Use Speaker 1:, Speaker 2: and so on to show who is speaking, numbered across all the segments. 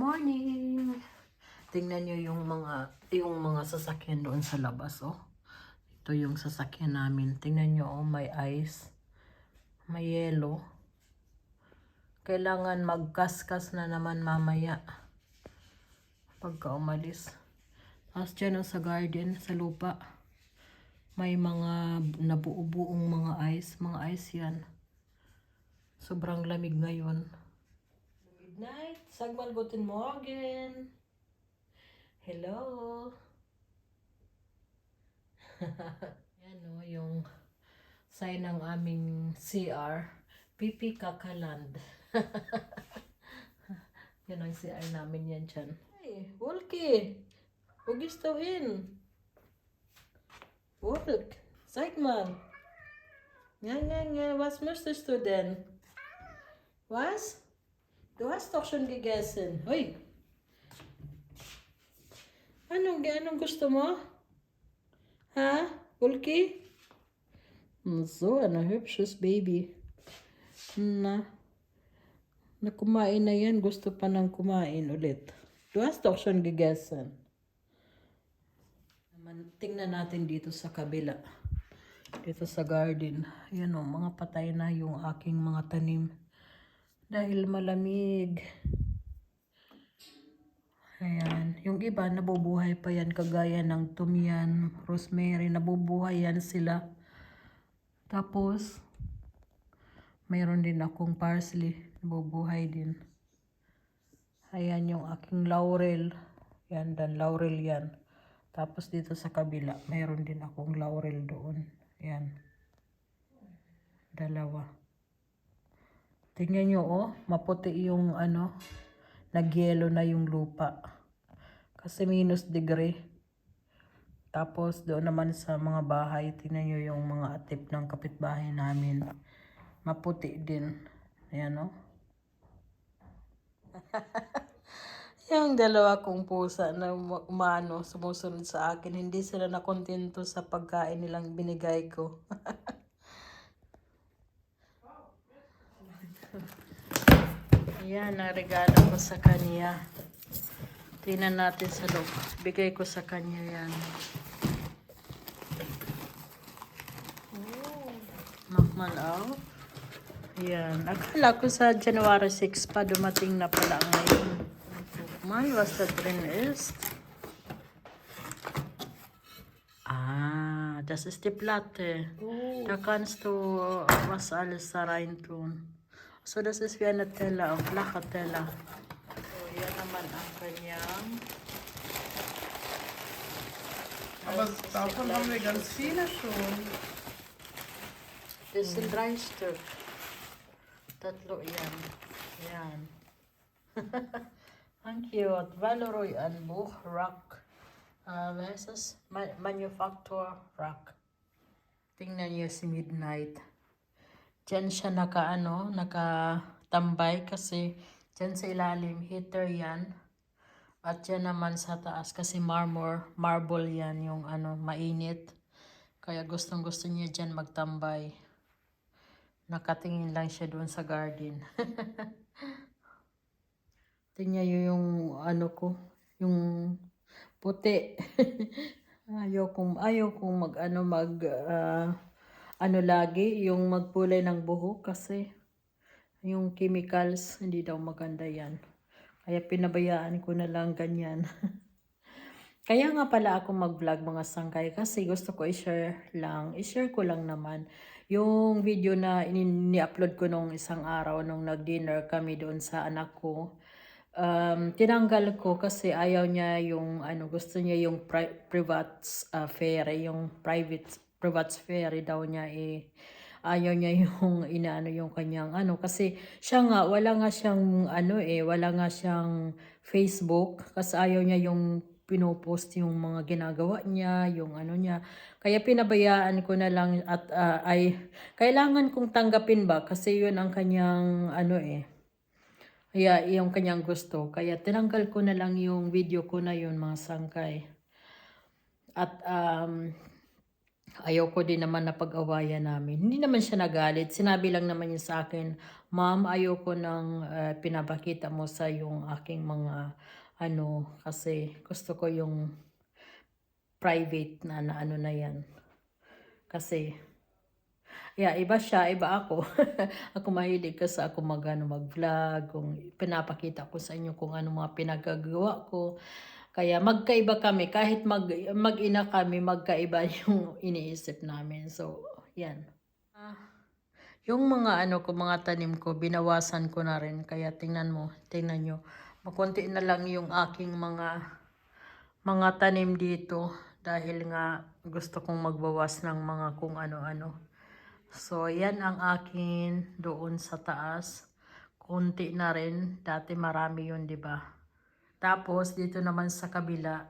Speaker 1: morning! Tingnan nyo yung mga sasakyan doon sa labas, oh. Ito yung sasakyan namin. Tingnan nyo, oh, may ice. May yellow. Kailangan magkaskas na naman mamaya. Pagka umalis. Tapos dyan, oh, sa garden, sa lupa. May mga nabuo-buong mga ice. Mga ice yan. Sobrang lamig ngayon. Midnight. Sagmal, guten Morgen. Hello. Yan o, yung sign ng aming CR. Pipi Kakaland. Yan ang CR namin yan dyan. Hey, Wolke. Wo gehst du hin? Wolk. Sag mal. Ja, was möchtest du denn? Was? Du hast doch schon gegessen. Hui. Anong gusto mo? Ha? Wolke? So, ein hübsches Baby. Na kumain na yan. Gusto pa nang kumain ulit. Du hast doch schon gegessen. Tingnan natin dito sa kabila. Dito sa garden. Ayan o, mga patay na yung aking mga tanim. Dahil malamig. Ayan. Yung iba, nabubuhay pa yan. Kagaya ng tumyan, rosemary. Nabubuhay yan sila. Tapos, mayroon din akong parsley. Nabubuhay din. Ayan yung aking laurel. Yan, dan laurel yan. Tapos dito sa kabila, mayroon din akong laurel doon. Yan. Dalawa. Tingnan nyo, oh, maputi yung nagyelo na yung lupa. Kasi -degree. Tapos doon naman sa mga bahay, tingnan nyo yung mga atip ng kapitbahay namin. Maputi din. Ayan, oh. Yung dalawa kong pusa na sumusunod sa akin. Hindi sila nakontento sa pagkain nilang binigay ko. Yan, ang regalo ko sa kanya. Tingnan natin sa loob. Bigay ko sa kanya yan. Oh, makmalaw. Yan. Akala ko sa January 6 pa dumating na pala ngayon. Mal, was da drin ist? Ah, das ist die Platte. Da kannst du was alles da rein tun. So, das ist wie eine Teller, ein flacher Teller. So, yan naman ang kanyang.
Speaker 2: Aber davon haben wir ganz viele schon.
Speaker 1: Das sind 3 Stück. Tatlo yan. Yan. Ang cute. Valeroy and Buch Rock. Wie heißt das? Manufacture Rock. Tingnan niyo si Midnight. Diyan siya nakatambay kasi diyan sa ilalim, heater yan. At diyan naman sa taas kasi marble yan yung mainit. Kaya gustong gusto niya diyan magtambay. Nakatingin lang siya doon sa garden. Tingnan niyo yung yung puti. ayaw kong lagi yung magkulay ng buhok kasi yung chemicals hindi daw maganda yan. Kaya pinabayaan ko na lang ganyan. Kaya nga pala ako mag-vlog mga sangkay kasi gusto ko i-share ko lang naman yung video na ni-upload ko nung isang araw nung nag-dinner kami doon sa anak ko. Tinanggal ko kasi ayaw niya yung gusto niya yung private affair, yung private affair daw niya ayaw niya yung yung kanyang kasi siya nga wala nga siyang wala nga siyang Facebook kasi ayaw niya yung pinopost yung mga ginagawa niya, yung niya. Kaya pinabayaan ko na lang at ay kailangan kong tanggapin ba kasi yun ang kanyang kaya yung kanyang gusto. Kaya tinanggal ko na lang yung video ko na yun mga sangkay. At ayaw ko din naman na pag-awayan namin. Hindi naman siya nagalit. Sinabi lang naman niya sa akin, Ma'am, ayoko nang pinapakita mo sa yung aking mga ano, kasi gusto ko yung private na ano na yan. Kasi, yeah, iba siya, iba ako. Ako mahilig kasi ako mag-vlog, kung pinapakita ko sa inyo kung ano mga pinagagawa ko. Kaya magkaiba kami, kahit mag-ina kami, magkaiba yung iniisip namin. So, yan. Yung mga ano ko, mga tanim ko, binawasan ko na rin. Kaya tingnan nyo, makunti na lang yung aking mga tanim dito. Dahil nga gusto kong magbawas ng mga kung ano-ano. So, yan ang akin doon sa taas. Kunti na rin. Dati marami yun, di ba? Tapos, dito naman sa kabila,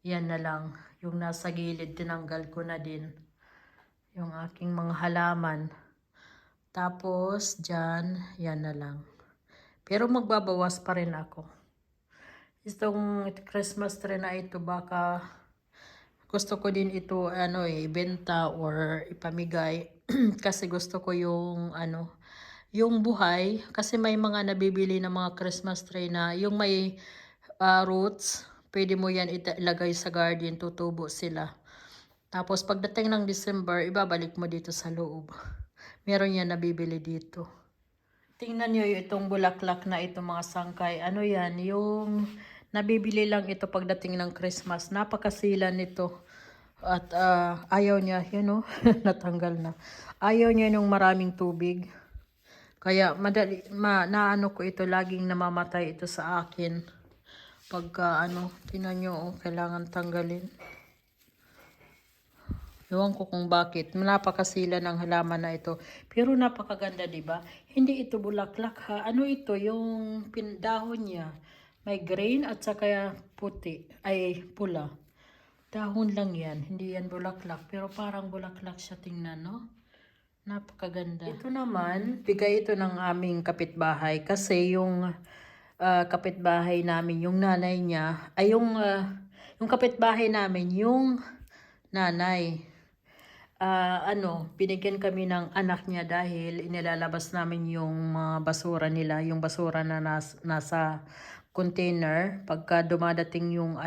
Speaker 1: yan na lang. Yung nasa gilid, tinanggal ko na din. Yung aking mga halaman. Tapos, dyan, yan na lang. Pero magbabawas pa rin ako. Itong Christmas tree na ito, baka gusto ko din ito, ibenta or ipamigay. Kasi gusto ko yung, yung buhay. Kasi may mga nabibili ng mga Christmas tree na yung may roots. Pwede mo yan ilagay sa garden, tutubo sila. Tapos pagdating ng December, ibabalik mo dito sa loob. Meron yan nabibili dito. Tingnan nyo itong bulaklak na ito mga sangkay. Ano yan? Yung nabibili lang ito pagdating ng Christmas. Napakasila nito. At ayaw niya, natanggal na. Ayaw niya nung maraming tubig. Kaya naano ko ito, laging namamatay ito sa akin. Pagka tingnan nyo, kailangan tanggalin. Ewan ko kung bakit. Napakasila ng halaman na ito. Pero napakaganda, di ba? Hindi ito bulaklak ha. Ano ito? Yung dahon niya. May green at saka puti. Ay, pula. Dahon lang yan. Hindi yan bulaklak. Pero parang bulaklak siya, tingnan, no? Napakaganda. Ito naman, bigay ito ng aming kapitbahay. Kasi yung kapitbahay namin, yung nanay niya, ay yung kapitbahay namin, yung nanay. Binigyan kami ng anak niya dahil inilalabas namin yung mga basura nila, yung basura na nasa container. Pagka dumadating yung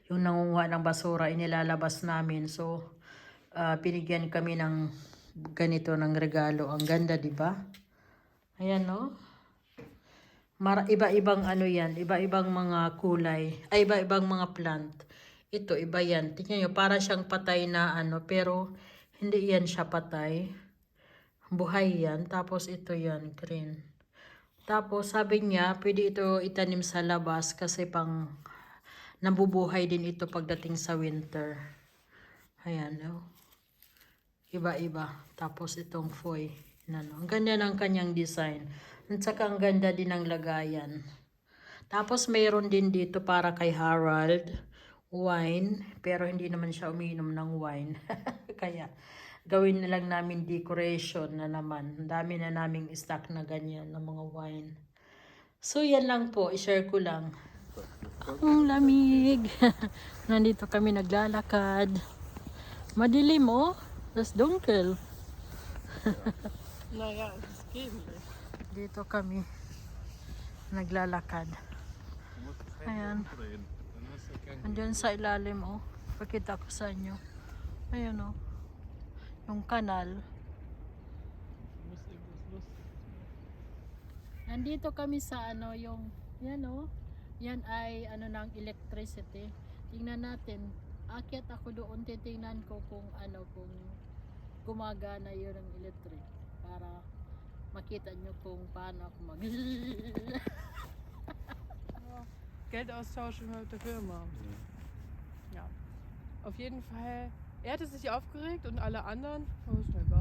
Speaker 1: yung nangunguha ng basura, inilalabas namin. So, binigyan kami ng ganito ng regalo. Ang ganda, di ba? Ayan, no? Iba-ibang yan, iba-ibang mga kulay, ay iba-ibang mga plant. Ito, iba yan. Tingnan nyo, para siyang patay na pero hindi yan siya patay. Buhay yan. Tapos ito yan, green. Tapos sabi niya, pwede ito itanim sa labas kasi pang nabubuhay din ito pagdating sa winter. Ayan, no? Iba-iba. Tapos itong foy. Ang ganda ng kanyang design. At saka ang ganda din ng lagayan. Tapos mayroon din dito para kay Harold. Wine, pero hindi naman siya umiinom ng wine. Kaya, gawin na lang namin decoration na naman. Ang dami na naming stock na ganyan, ng mga wine. So, yan lang po. I-share ko lang. Ang lamig. Nandito kami naglalakad. Madilim, oh. Das dunkel.
Speaker 2: Naja, es geht nicht.
Speaker 1: Dito kami naglalakad. Ayan. Andyan sa ilalim, oh. Pakita ko sa inyo. Ayan, oh. Yung kanal. Nandito kami sa yung, yan, oh. Yan ay, ng electricity. Tingnan natin. Akyat ako doon, titingnan ko kung, kung gumagana yun ng electric. Para makita nyo kung paano ako
Speaker 2: Geld austauschen mit der Firma. Ja. Auf jeden Fall, er hatte sich aufgeregt und alle anderen, oh, ist mir egal.